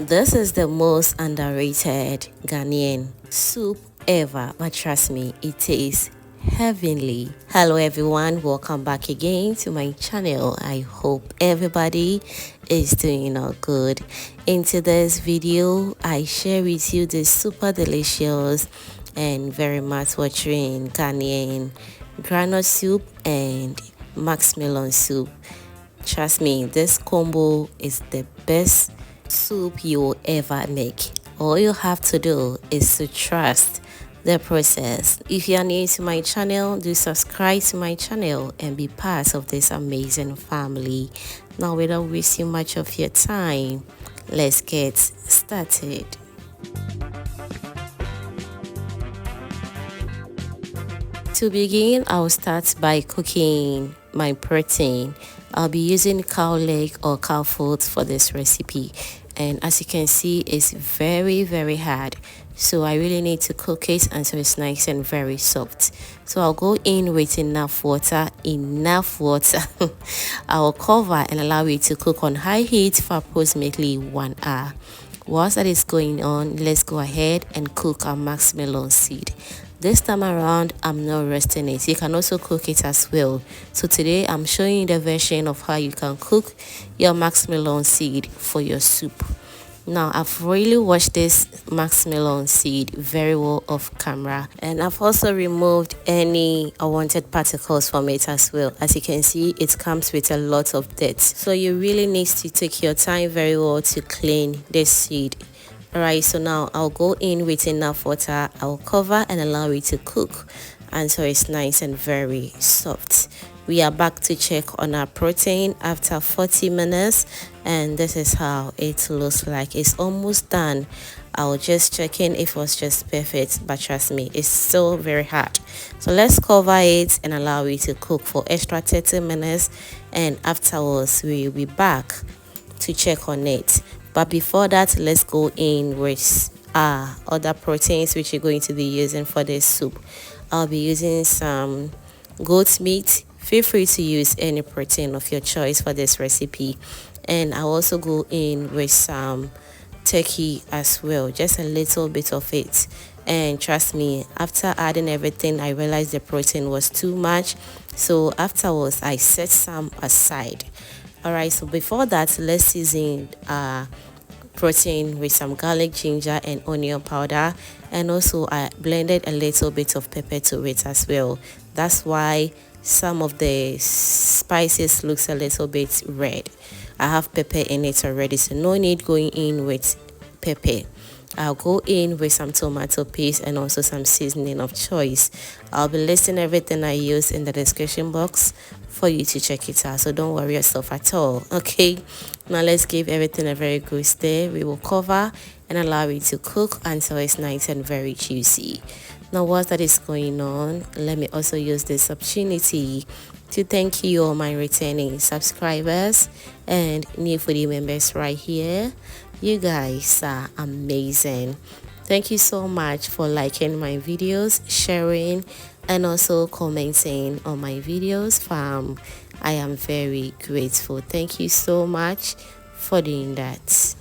This is the most underrated Ghanaian soup ever, but trust me, it tastes heavenly. Hello everyone, welcome back again to my channel. I hope everybody is doing all good. In today's video, I share with you this super delicious and very mouth-watering Ghanaian groundnut soup and max melon soup. Trust me, this combo is the best soup you will ever make. All you have to do is to trust the process. If you are new to my channel, do subscribe to my channel and be part of this amazing family. Now, without wasting much of your time, let's get started. To begin, I'll start by cooking my protein. I'll be using cow leg or cow foot for this recipe, and as you can see, it's very hard, so I really need to cook it until it's nice and very soft. So I'll go in with enough water. I'll cover and allow it to cook on high heat for approximately 1 hour. Whilst that is going on, let's go ahead and cook our max melon seed. This time around, I'm not roasting it. You can also cook it as well. So today, I'm showing you the version of how you can cook your max melon seed for your soup. Now, I've really washed this max melon seed very well off camera, and I've also removed any unwanted particles from it as well. As you can see, it comes with a lot of dirt, so you really need to take your time very well to clean this seed. Alright, so now I'll go in with enough water. I'll cover and allow it to cook until it's nice and very soft. We are back to check on our protein after 40 minutes, and this is how it looks like. It's almost done. I'll just check in if it was just perfect, but trust me, it's still very hard. So let's cover it and allow it to cook for extra 30 minutes, and afterwards we'll be back to check on it. But before that, let's go in with other proteins which you're going to be using for this soup. I'll be using some goat meat. Feel free to use any protein of your choice for this recipe. And I'll also go in with some turkey as well, just a little bit of it. And trust me, after adding everything, I realized the protein was too much. So afterwards, I set some aside. Alright, so before that, let's season protein with some garlic, ginger and onion powder, and also I blended a little bit of pepper to it as well. That's why some of the spices looks a little bit red. I have pepper in it already, so no need going in with pepper. I'll go in with some tomato paste and also some seasoning of choice. I'll be listing everything I use in the description box for you to check it out, so don't worry yourself at all. Okay, now let's give everything a very good stir. We will cover and allow it to cook until it's nice and very juicy. Now whilst that is going on, let me also use this opportunity to thank you all my returning subscribers and new foodie members right here. You guys are amazing. Thank you so much for liking my videos, sharing and also commenting on my videos, fam. I am very grateful. Thank you so much for doing that.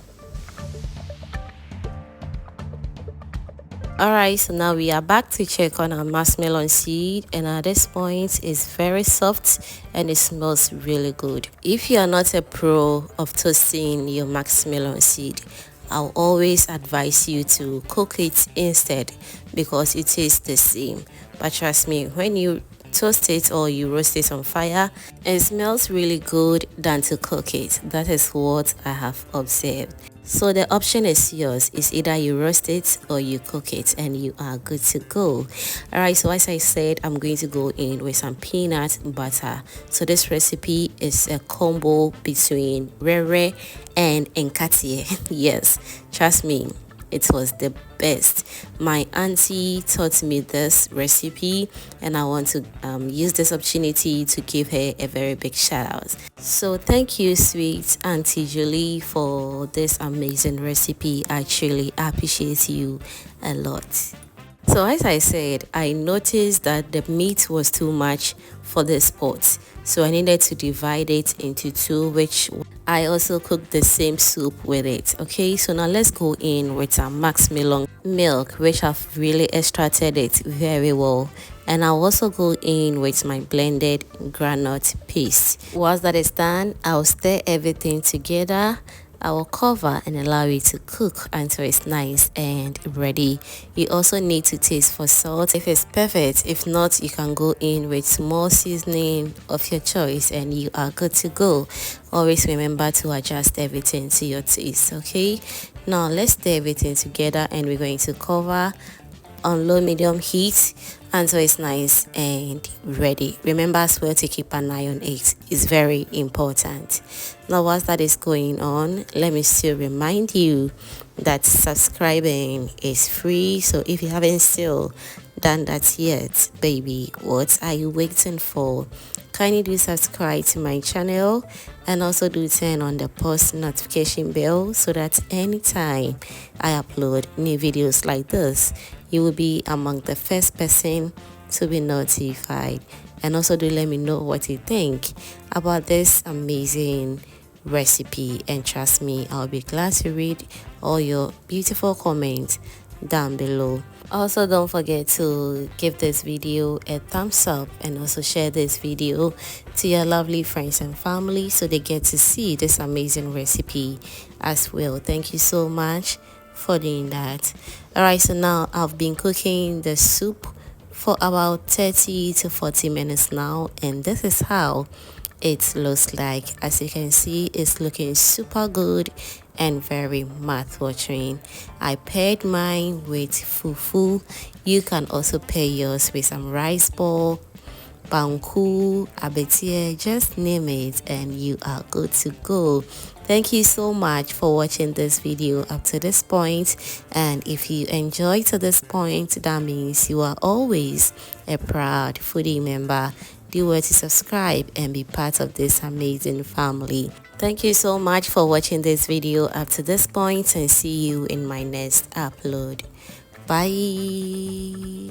Alright, so now we are back to check on our max melon seed, and at this point it's very soft and it smells really good. If you are not a pro of toasting your max melon seed, I'll always advise you to cook it instead because it tastes the same. But trust me, when you toast it or you roast it on fire, it smells really good than to cook it. That is what I have observed. So the option is yours. It's either you roast it or you cook it and you are good to go. Alright, so as I said, I'm going to go in with some peanut butter. So this recipe is a combo between WEREWERE and Nkatekwan. Yes, trust me, it was the best. My auntie taught me this recipe and I want to use this opportunity to give her a very big shout out. So thank you, sweet Auntie Julie, for this amazing recipe. I truly appreciate you a lot. So as I said, I noticed that the meat was too much for this pot, so I needed to divide it into two, which I also cooked the same soup with it. Okay, so now let's go in with some max melon milk, which I've really extracted it very well, and I'll also go in with my blended groundnut paste. Once that is done, I'll stir everything together. I will cover and allow it to cook until it's nice and ready. You also need to taste for salt. If it's perfect, if not, you can go in with small seasoning of your choice and you are good to go. Always remember to adjust everything to your taste. Okay, now let's stir everything together and we're going to cover on low medium heat until it's nice and ready. Remember as well to keep an eye on it. It's very important. Now whilst that is going on, let me still remind you that subscribing is free. So if you haven't still done that yet, baby, what are you waiting for? Kindly do subscribe to my channel and also do turn on the post notification bell so that anytime I upload new videos like this, you will be among the first person to be notified. And also do let me know what you think about this amazing recipe, and trust me, I'll be glad to read all your beautiful comments down below. Also, don't forget to give this video a thumbs up and also share this video to your lovely friends and family so they get to see this amazing recipe as well. Thank you so much for doing that. Alright, so now I've been cooking the soup for about 30 to 40 minutes now, and this is how it looks like. As you can see, it's looking super good and very mouth-watering. I paired mine with fufu. You can also pair yours with some rice ball, banku, abetie, just name it and you are good to go. Thank you so much for watching this video up to this point, and if you enjoyed to this point, that means you are always a proud foodie member. Do well to subscribe and be part of this amazing family. Thank you so much for watching this video up to this point, and see you in my next upload. Bye.